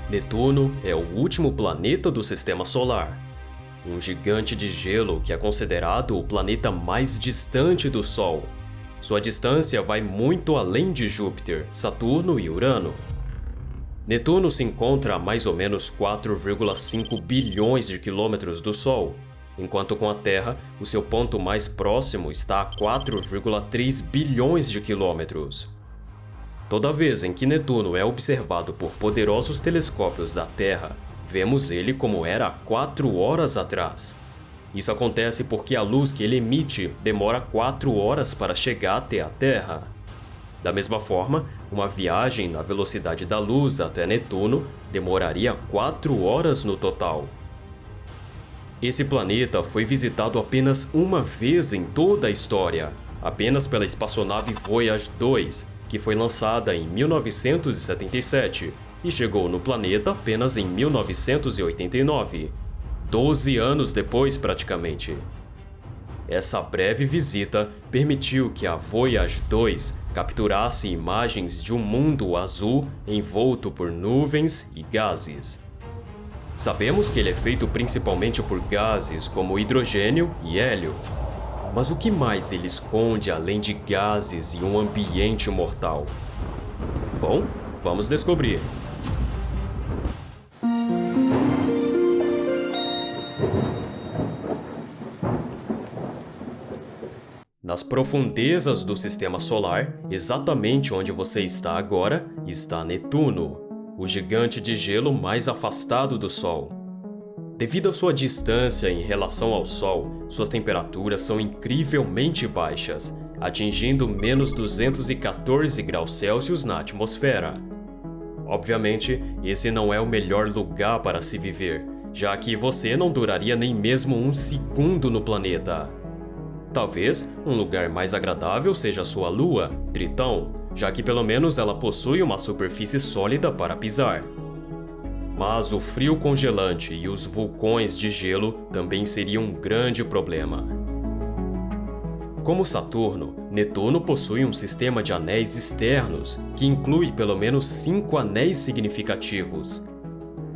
Netuno é o último planeta do Sistema Solar. Um gigante de gelo que é considerado o planeta mais distante do Sol. Sua distância vai muito além de Júpiter, Saturno e Urano. Netuno se encontra a mais ou menos 4,5 bilhões de quilômetros do Sol, enquanto com a Terra, o seu ponto mais próximo está a 4,3 bilhões de quilômetros. Toda vez em que Netuno é observado por poderosos telescópios da Terra, vemos ele como era há 4 horas atrás. Isso acontece porque a luz que ele emite demora 4 horas para chegar até a Terra. Da mesma forma, uma viagem na velocidade da luz até Netuno demoraria 4 horas no total. Esse planeta foi visitado apenas uma vez em toda a história, apenas pela espaçonave Voyage 2, que foi lançada em 1977 e chegou no planeta apenas em 1989, 12 anos depois praticamente. Essa breve visita permitiu que a Voyage 2 capturasse imagens de um mundo azul envolto por nuvens e gases. Sabemos que ele é feito principalmente por gases como hidrogênio e hélio. Mas o que mais ele esconde além de gases e um ambiente mortal? Bom, vamos descobrir. Nas profundezas do Sistema Solar, exatamente onde você está agora, está Netuno, o gigante de gelo mais afastado do Sol. Devido à sua distância em relação ao Sol, suas temperaturas são incrivelmente baixas, atingindo menos 214 graus Celsius na atmosfera. Obviamente, esse não é o melhor lugar para se viver, já que você não duraria nem mesmo um segundo no planeta. Talvez um lugar mais agradável seja sua lua, Tritão, já que pelo menos ela possui uma superfície sólida para pisar. Mas o frio congelante e os vulcões de gelo também seriam um grande problema. Como Saturno, Netuno possui um sistema de anéis externos que inclui pelo menos 5 anéis significativos.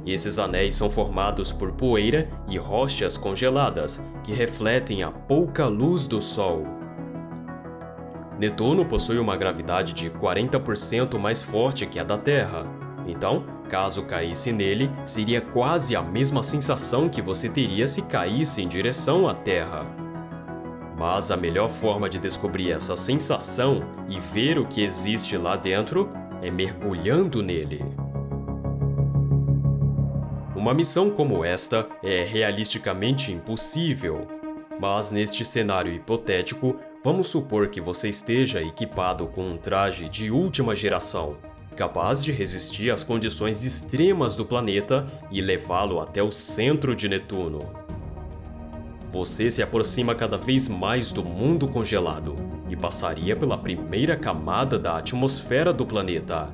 E esses anéis são formados por poeira e rochas congeladas que refletem a pouca luz do Sol. Netuno possui uma gravidade de 40% mais forte que a da Terra. Então, caso caísse nele, seria quase a mesma sensação que você teria se caísse em direção à Terra. Mas a melhor forma de descobrir essa sensação e ver o que existe lá dentro é mergulhando nele. Uma missão como esta é realisticamente impossível, mas neste cenário hipotético, vamos supor que você esteja equipado com um traje de última geração, capaz de resistir às condições extremas do planeta e levá-lo até o centro de Netuno. Você se aproxima cada vez mais do mundo congelado e passaria pela primeira camada da atmosfera do planeta,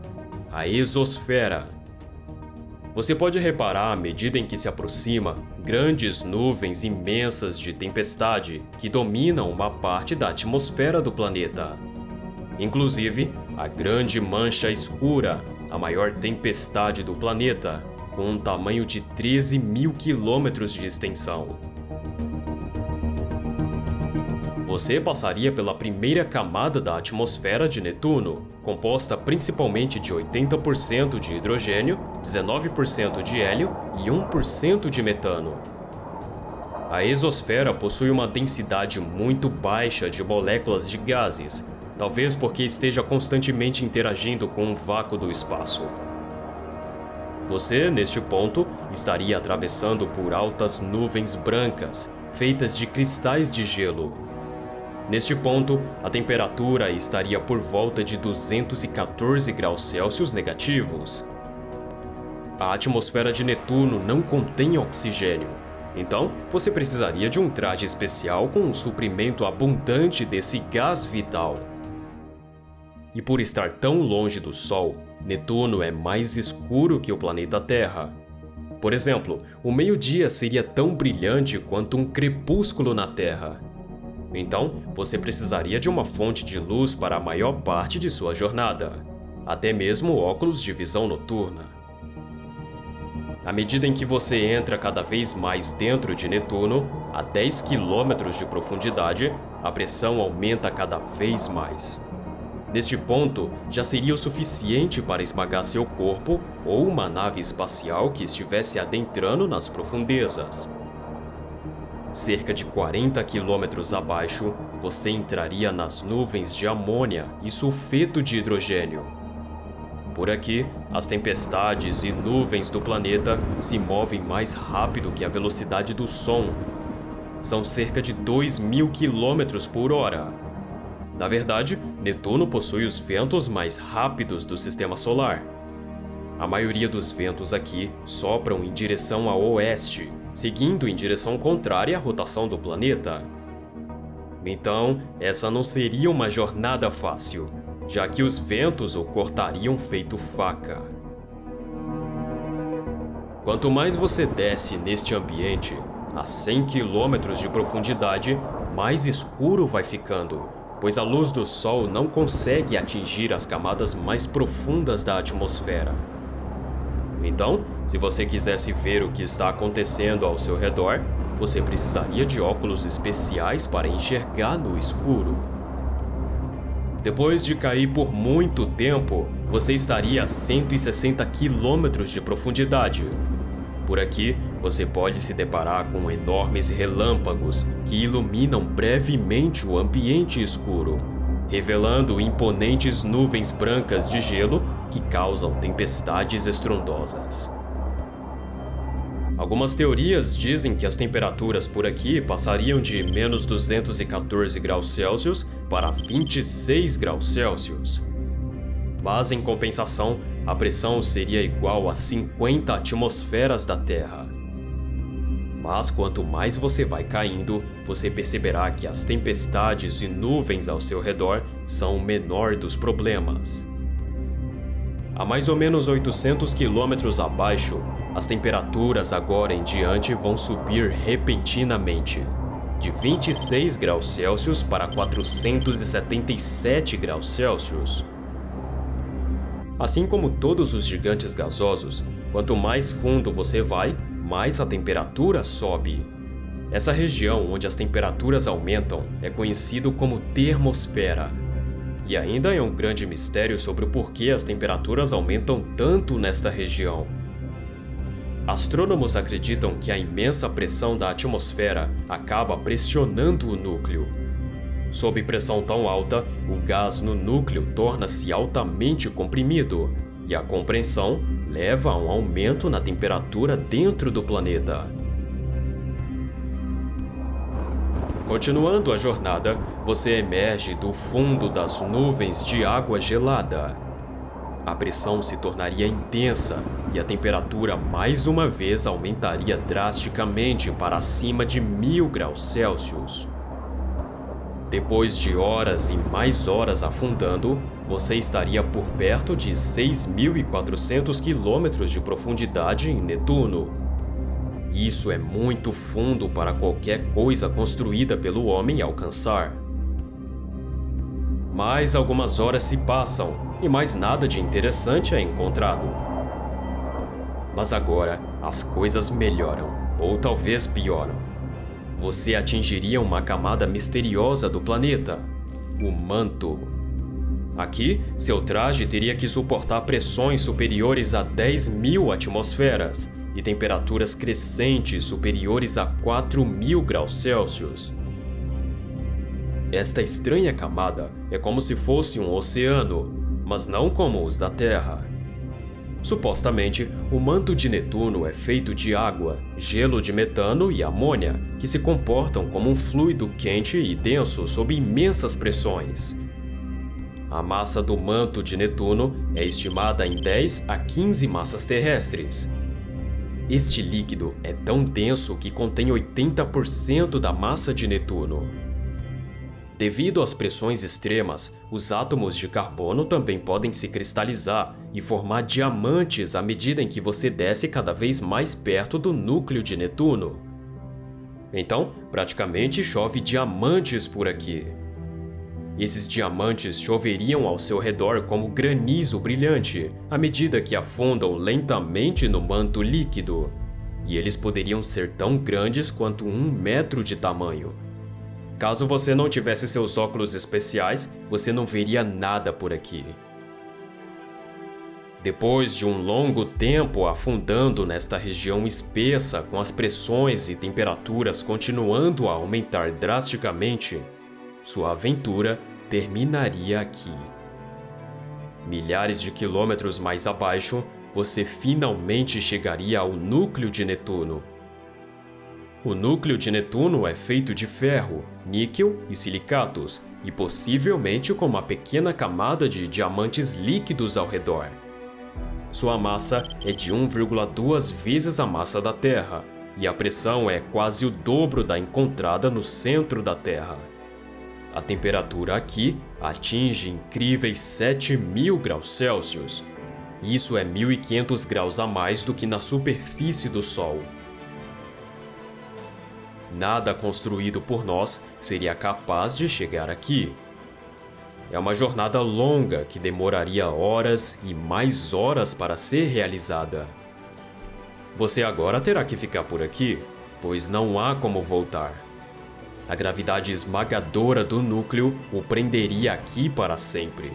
a exosfera. Você pode reparar à medida em que se aproxima grandes nuvens imensas de tempestade que dominam uma parte da atmosfera do planeta. Inclusive, a Grande Mancha Escura, a maior tempestade do planeta, com um tamanho de 13 mil quilômetros de extensão. Você passaria pela primeira camada da atmosfera de Netuno, composta principalmente de 80% de hidrogênio, 19% de hélio e 1% de metano. A exosfera possui uma densidade muito baixa de moléculas de gases, talvez porque esteja constantemente interagindo com o vácuo do espaço. Você, neste ponto, estaria atravessando por altas nuvens brancas, feitas de cristais de gelo. Neste ponto, a temperatura estaria por volta de 214 graus Celsius negativos. A atmosfera de Netuno não contém oxigênio, então você precisaria de um traje especial com um suprimento abundante desse gás vital. E por estar tão longe do Sol, Netuno é mais escuro que o planeta Terra. Por exemplo, o meio-dia seria tão brilhante quanto um crepúsculo na Terra. Então, você precisaria de uma fonte de luz para a maior parte de sua jornada, até mesmo óculos de visão noturna. À medida em que você entra cada vez mais dentro de Netuno, a 10 quilômetros de profundidade, a pressão aumenta cada vez mais. Neste ponto, já seria o suficiente para esmagar seu corpo ou uma nave espacial que estivesse adentrando nas profundezas. Cerca de 40 quilômetros abaixo, você entraria nas nuvens de amônia e sulfeto de hidrogênio. Por aqui, as tempestades e nuvens do planeta se movem mais rápido que a velocidade do som. São cerca de 2.000 km por hora. Na verdade, Netuno possui os ventos mais rápidos do Sistema Solar. A maioria dos ventos aqui sopram em direção a oeste, seguindo em direção contrária à rotação do planeta. Então, essa não seria uma jornada fácil, já que os ventos o cortariam feito faca. Quanto mais você desce neste ambiente, a 100 km de profundidade, mais escuro vai ficando, pois a luz do Sol não consegue atingir as camadas mais profundas da atmosfera. Então, se você quisesse ver o que está acontecendo ao seu redor, você precisaria de óculos especiais para enxergar no escuro. Depois de cair por muito tempo, você estaria a 160 quilômetros de profundidade. Por aqui, você pode se deparar com enormes relâmpagos que iluminam brevemente o ambiente escuro, revelando imponentes nuvens brancas de gelo que causam tempestades estrondosas. Algumas teorias dizem que as temperaturas por aqui passariam de menos 214 graus Celsius para 26 graus Celsius. Mas, em compensação, a pressão seria igual a 50 atmosferas da Terra. Mas quanto mais você vai caindo, você perceberá que as tempestades e nuvens ao seu redor são o menor dos problemas. A mais ou menos 800 quilômetros abaixo, as temperaturas agora em diante vão subir repentinamente, de 26 graus Celsius para 477 graus Celsius. Assim como todos os gigantes gasosos, quanto mais fundo você vai, mais a temperatura sobe. Essa região onde as temperaturas aumentam é conhecido como termosfera. E ainda é um grande mistério sobre o porquê as temperaturas aumentam tanto nesta região. Astrônomos acreditam que a imensa pressão da atmosfera acaba pressionando o núcleo. Sob pressão tão alta, o gás no núcleo torna-se altamente comprimido, e a compressão leva a um aumento na temperatura dentro do planeta. Continuando a jornada, você emerge do fundo das nuvens de água gelada. A pressão se tornaria intensa e a temperatura mais uma vez aumentaria drasticamente para acima de 1000 graus Celsius. Depois de horas e mais horas afundando, você estaria por perto de 6.400 quilômetros de profundidade em Netuno. Isso é muito fundo para qualquer coisa construída pelo homem alcançar. Mais algumas horas se passam e mais nada de interessante é encontrado. Mas agora as coisas melhoram, ou talvez pioram. Você atingiria uma camada misteriosa do planeta, o manto. Aqui, seu traje teria que suportar pressões superiores a 10.000 atmosferas e temperaturas crescentes superiores a 4.000 graus Celsius. Esta estranha camada é como se fosse um oceano, mas não como os da Terra. Supostamente, o manto de Netuno é feito de água, gelo de metano e amônia, que se comportam como um fluido quente e denso sob imensas pressões. A massa do manto de Netuno é estimada em 10 a 15 massas terrestres. Este líquido é tão denso que contém 80% da massa de Netuno. Devido às pressões extremas, os átomos de carbono também podem se cristalizar e formar diamantes à medida em que você desce cada vez mais perto do núcleo de Netuno. Então, praticamente chove diamantes por aqui. Esses diamantes choveriam ao seu redor como granizo brilhante, à medida que afundam lentamente no manto líquido. E eles poderiam ser tão grandes quanto 1 metro de tamanho. Caso você não tivesse seus óculos especiais, você não veria nada por aqui. Depois de um longo tempo afundando nesta região espessa, com as pressões e temperaturas continuando a aumentar drasticamente, sua aventura terminaria aqui. Milhares de quilômetros mais abaixo, você finalmente chegaria ao núcleo de Netuno. O núcleo de Netuno é feito de ferro, níquel e silicatos, e possivelmente com uma pequena camada de diamantes líquidos ao redor. Sua massa é de 1,2 vezes a massa da Terra, e a pressão é quase o dobro da encontrada no centro da Terra. A temperatura aqui atinge incríveis 7.000 graus Celsius. Isso é 1.500 graus a mais do que na superfície do Sol. Nada construído por nós seria capaz de chegar aqui. É uma jornada longa que demoraria horas e mais horas para ser realizada. Você agora terá que ficar por aqui, pois não há como voltar. A gravidade esmagadora do núcleo o prenderia aqui para sempre.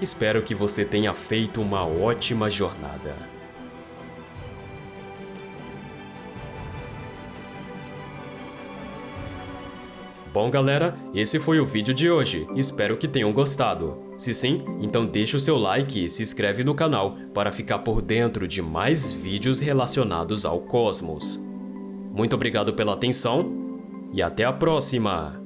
Espero que você tenha feito uma ótima jornada. Bom, galera, esse foi o vídeo de hoje. Espero que tenham gostado. Se sim, então deixa o seu like e se inscreve no canal para ficar por dentro de mais vídeos relacionados ao cosmos. Muito obrigado pela atenção e até a próxima!